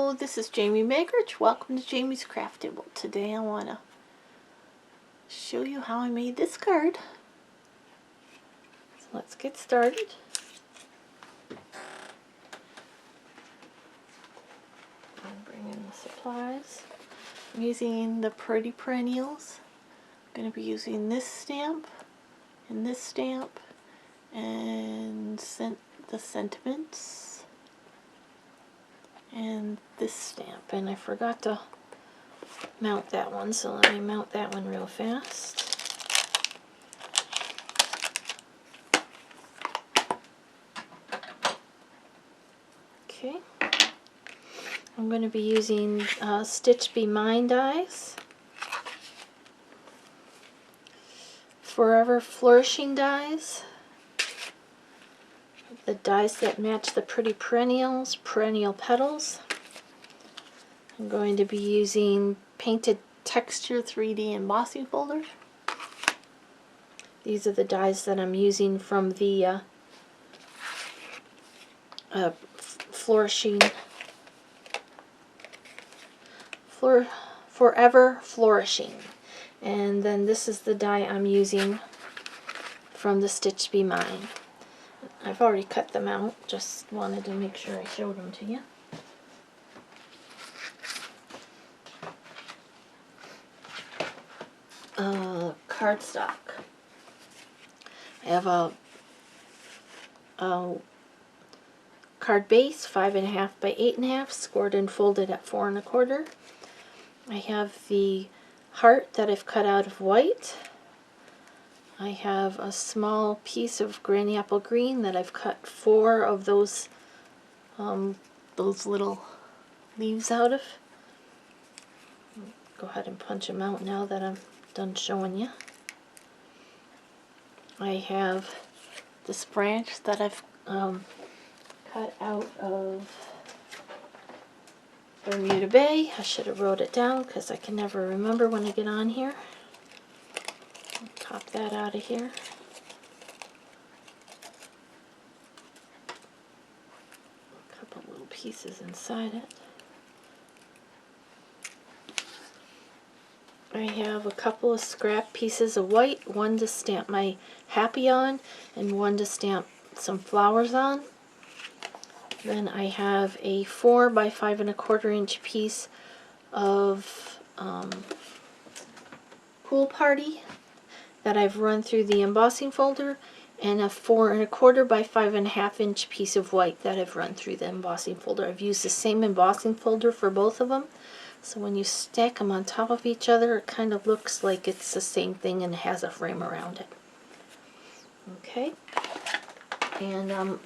Hello, this is Jamie Magrich. Welcome to Jamie's Craft Table. Today I want to show you how I made this card. So let's get started. I'll bring in the supplies. I'm using the Pretty Perennials. I'm going to be using this stamp and this stamp and the sentiments and this stamp, and I forgot to mount that one, so let me mount that one real fast. Okay, I'm going to be using Stitch Be Mine dies, Forever Flourishing dies, the dies that match the Pretty Perennials, Perennial Petals. I'm going to be using Painted Texture 3D embossing folder. These are the dies that I'm using from the flourishing, Forever Flourishing. And then this is the die I'm using from the Stitch Be Mine. I've already cut them out, just wanted to make sure I showed them to you. Cardstock. I have a card base, 5.5 by 8.5, scored and folded at 4 1/4. I have the heart that I've cut out of white. I have a small piece of granny apple green that I've cut 4 of those little leaves out of. Go ahead and punch them out now that I'm done showing you. I have this branch that I've cut out of Bermuda Bay. I should have wrote it down because I can never remember when I get on here. Pop that out of here. A couple little pieces inside it. I have a couple of scrap pieces of white, one to stamp my happy on and one to stamp some flowers on. Then I have a 4 by 5 1/4 inch piece of Pool Party that I've run through the embossing folder, and a 4 1/4 by 5.5 inch piece of white that I've run through the embossing folder. I've used the same embossing folder for both of them, so when you stack them on top of each other, it kind of looks like it's the same thing and has a frame around it. Okay, and I'm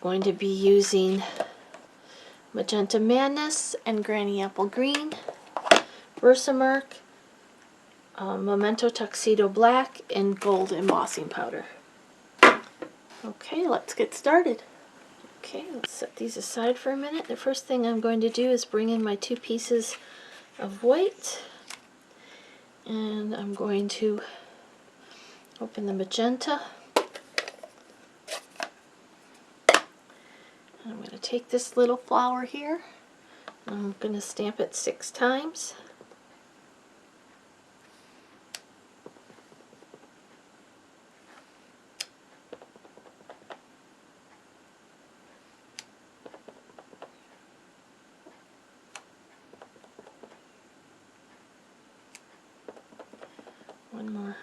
going to be using Magenta Madness and Granny Apple Green, Versamark, Memento Tuxedo Black, and Gold embossing powder. Okay, let's get started. Okay, let's set these aside for a minute. The first thing I'm going to do is bring in my 2 pieces of white, and I'm going to open the magenta. I'm going to take this little flower here, and I'm going to stamp it 6 times. One more.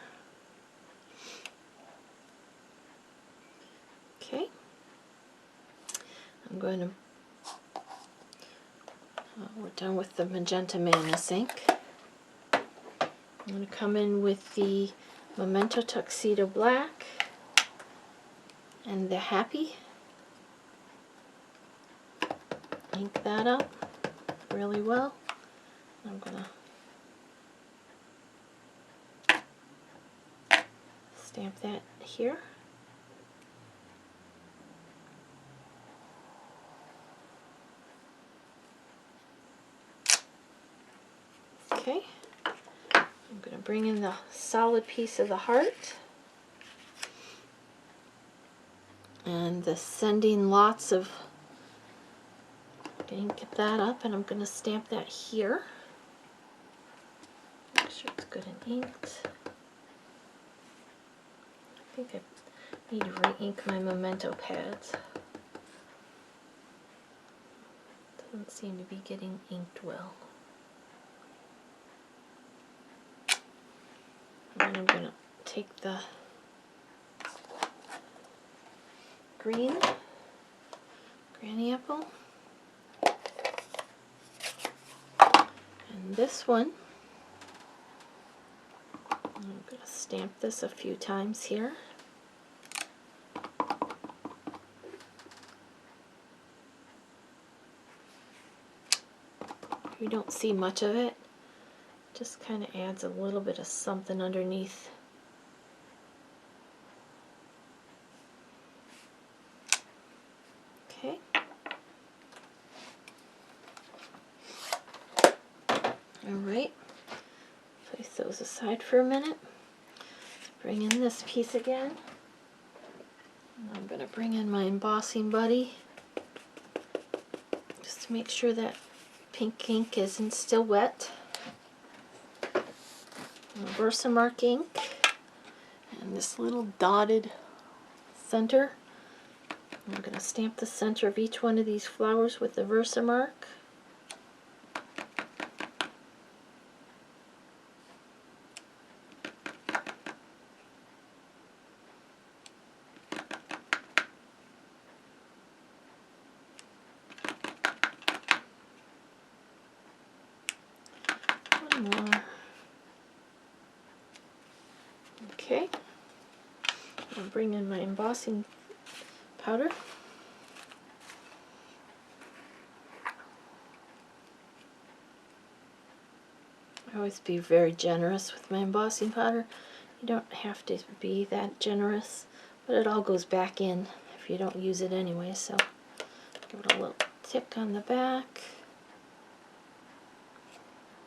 Okay. I'm going to, we're done with the Magenta Madness ink. I'm going to come in with the Memento Tuxedo Black and the Happy. Ink that up really well. I'm going to stamp that here. Okay, I'm going to bring in the solid piece of the heart and the Sending Lots of ink that up, and I'm going to stamp that here. Make sure it's good and inked. I think I need to re-ink my memento pads. Doesn't seem to be getting inked well. And I'm going to take the green granny apple, and this one, I'm going to stamp this a few times here. You don't see much of it, just kind of adds a little bit of something underneath. Okay. Alright, place those aside for a minute. Bring in this piece again. And I'm going to bring in my embossing buddy just to make sure that pink ink isn't still wet. Versamark ink and this little dotted center. I'm going to stamp the center of each one of these flowers with the Versamark. One more. Okay. I'll bring in my embossing powder. I always be very generous with my embossing powder. You don't have to be that generous, but it all goes back in if you don't use it anyway, so give it a little tick on the back.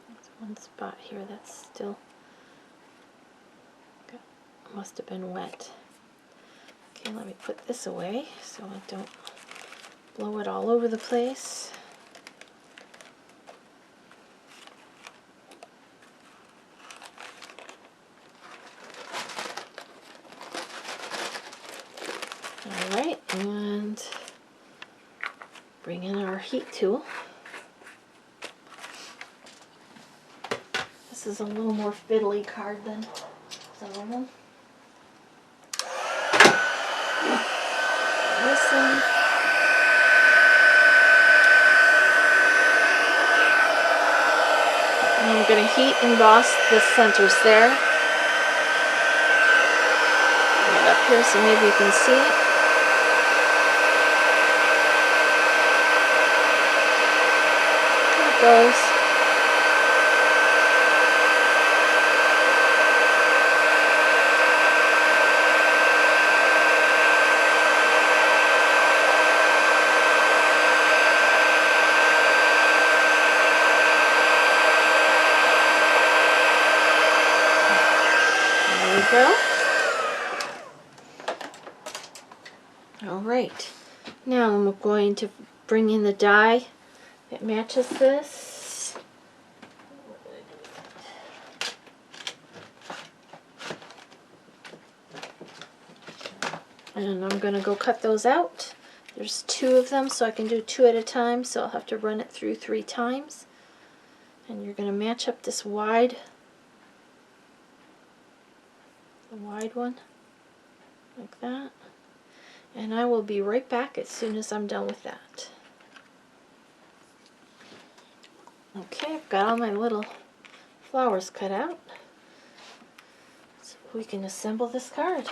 There's one spot here that's still must have been wet. Okay, let me put this away so I don't blow it all over the place. Alright, and bring in our heat tool. This is a little more fiddly card than some of them. Listen. And I'm going to heat emboss the centers there. Bring it up here so maybe you can see it. There it goes. Go. Alright, now I'm going to bring in the die that matches this. And I'm going to go cut those out. There's 2 of them, so I can do 2 at a time, so I'll have to run it through 3 times. And you're going to match up this wide one, like that. And I will be right back as soon as I'm done with that. Okay, I've got all my little flowers cut out. So we can assemble this card.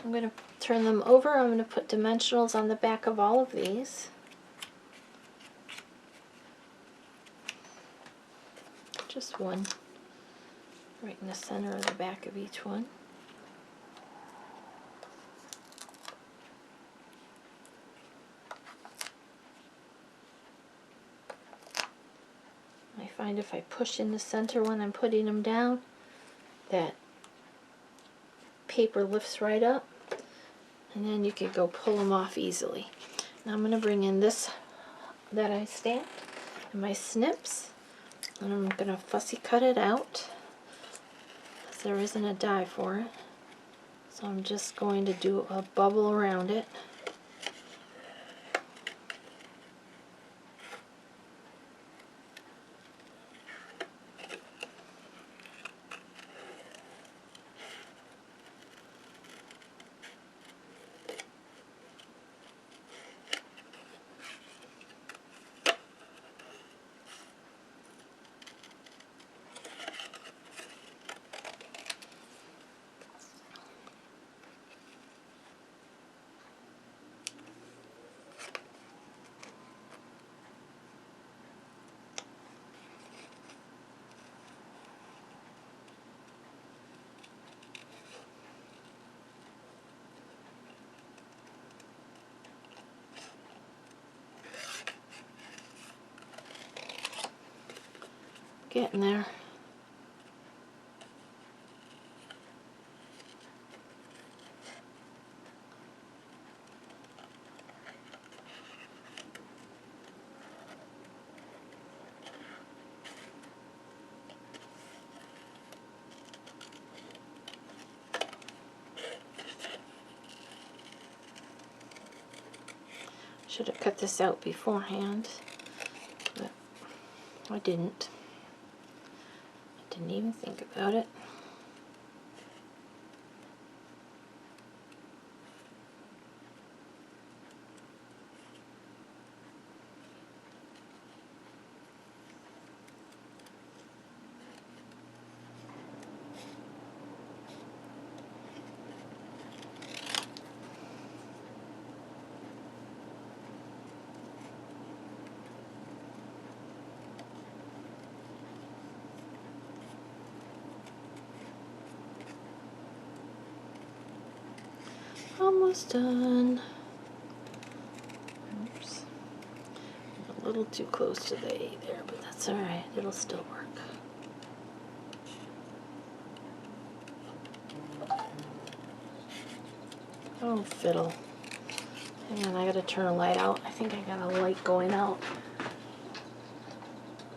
I'm going to turn them over. I'm going to put dimensionals on the back of all of these. Just one right in the center of the back of each one. I find if I push in the center when I'm putting them down, that paper lifts right up, and then you could go pull them off easily. Now I'm going to bring in this that I stamped and my snips, and I'm going to fussy cut it out because there isn't a die for it. So I'm just going to do a bubble around it. Getting there. Should have cut this out beforehand, but I didn't. I didn't even think about it. Almost done. Oops. A little too close to the A there, but that's alright. It'll still work. Oh, fiddle. Hang on, I gotta turn a light out. I think I got a light going out.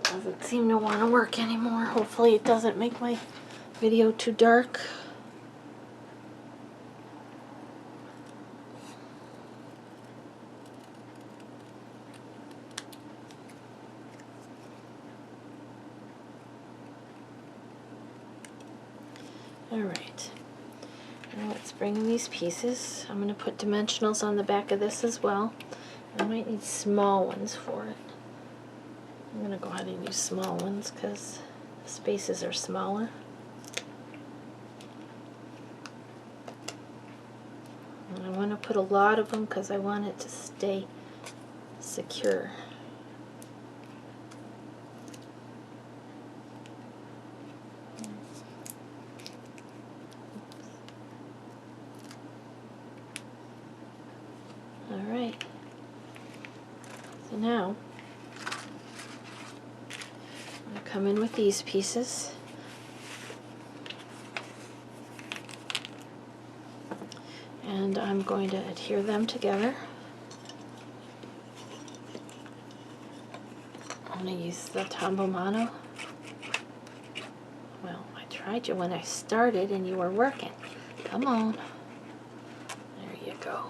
Doesn't seem to want to work anymore. Hopefully it doesn't make my video too dark. Alright, now let's bring in these pieces. I'm going to put dimensionals on the back of this as well. I might need small ones for it. I'm going to go ahead and use small ones because the spaces are smaller. And I want to put a lot of them because I want it to stay secure. Alright, so now I'm going to come in with these pieces. And I'm going to adhere them together. I'm going to use the Tombow Mono. Well, I tried you when I started and you were working. Come on. There you go.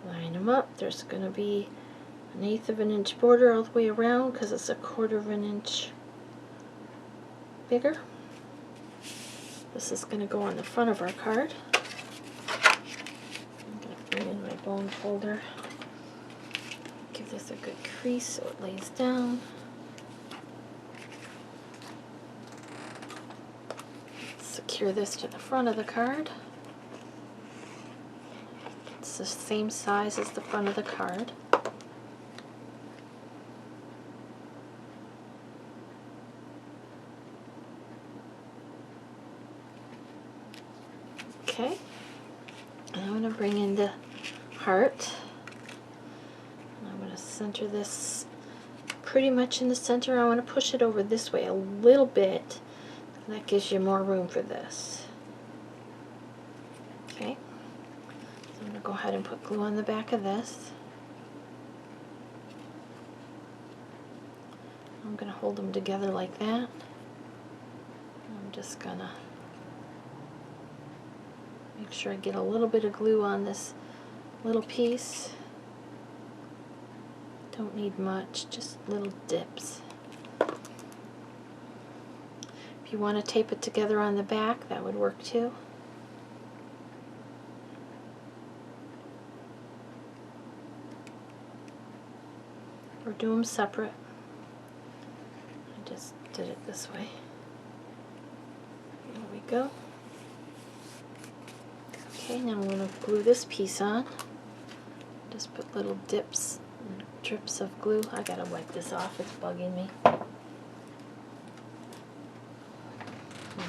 Line them up. There's going to be 1/8 of an inch border all the way around because it's 1/4 of an inch bigger. This is going to go on the front of our card. I'm going to bring in my bone folder. Give this a good crease so it lays down. Secure this to the front of the card. It's the same size as the front of the card. Okay, and I'm going to bring in the heart. I'm going to center this pretty much in the center. I want to push it over this way a little bit. That gives you more room for this. Okay, so I'm going to go ahead and put glue on the back of this. I'm going to hold them together like that. I'm just going to make sure I get a little bit of glue on this little piece. Don't need much, just little dips. If you want to tape it together on the back, that would work too. Or do them separate. I just did it this way. There we go. Okay, now I'm going to glue this piece on. Just put little dips and drips of glue. I gotta wipe this off, it's bugging me.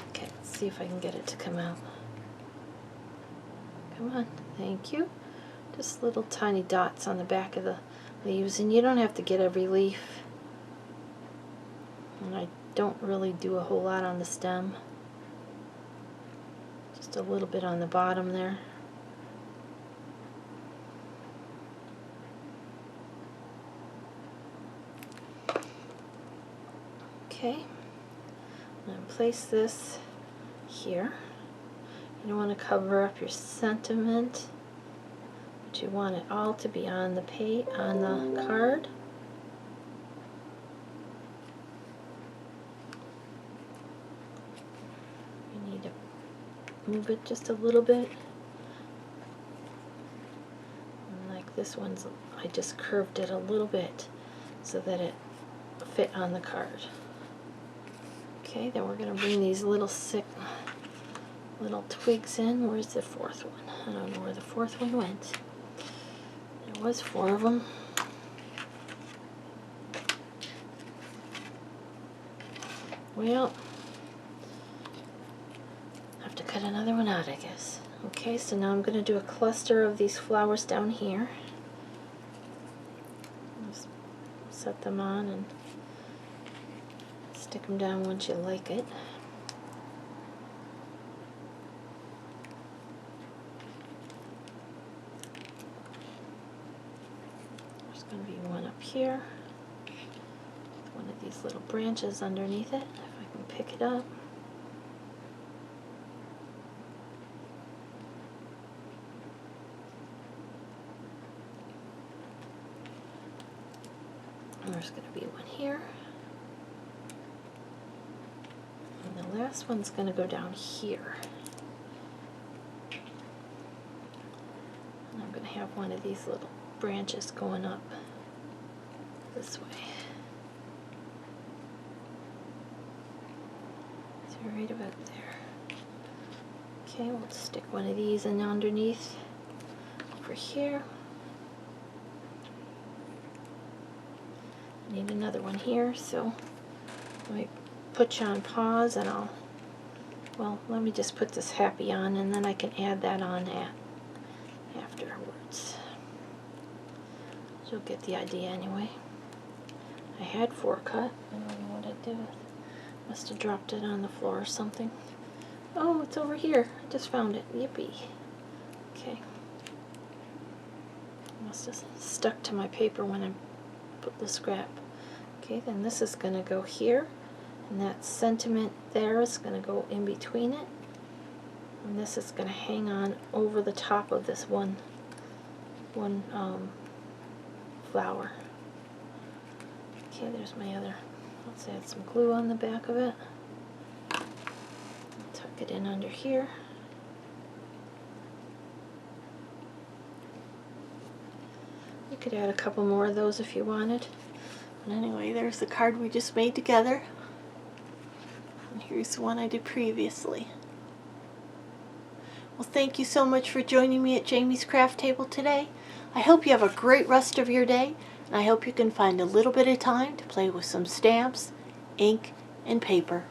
Okay, let's see if I can get it to come out. Come on, thank you. Just little tiny dots on the back of the leaves, and you don't have to get every leaf. And I don't really do a whole lot on the stem. Just a little bit on the bottom there. Okay, I'm going to place this here. You don't want to cover up your sentiment, but you want it all to be on the card. You need to move it just a little bit. And like this one's, I just curved it a little bit so that it fit on the card. Okay, then we're going to bring these little twigs in. Where's the fourth one? I don't know where the fourth one went. There was 4 of them. Well, I have to cut another one out, I guess. Okay, so now I'm going to do a cluster of these flowers down here. Just set them on and stick them down once you like it. There's going to be one up here with one of these little branches underneath it, if I can pick it up. And there's going to be one here. And the last one's going to go down here. And I'm going to have one of these little branches going up this way. So right about there. Okay, we'll stick one of these in underneath over here. I need another one here, so let me put you on pause and let me just put this happy on and then I can add that on afterwards. You'll get the idea anyway. I had 4 cut. I don't know what I did. Must have dropped it on the floor or something. Oh, it's over here. I just found it. Yippee. Okay. Must have stuck to my paper when I put the scrap. Okay, then this is going to go here. And that sentiment there is going to go in between it. And this is going to hang on over the top of this one flower. Okay, there's my other. Let's add some glue on the back of it. Tuck it in under here. You could add a couple more of those if you wanted. But anyway, there's the card we just made together. And here's the one I did previously. Well, thank you so much for joining me at Jamie's Craft Table today. I hope you have a great rest of your day, and I hope you can find a little bit of time to play with some stamps, ink, and paper.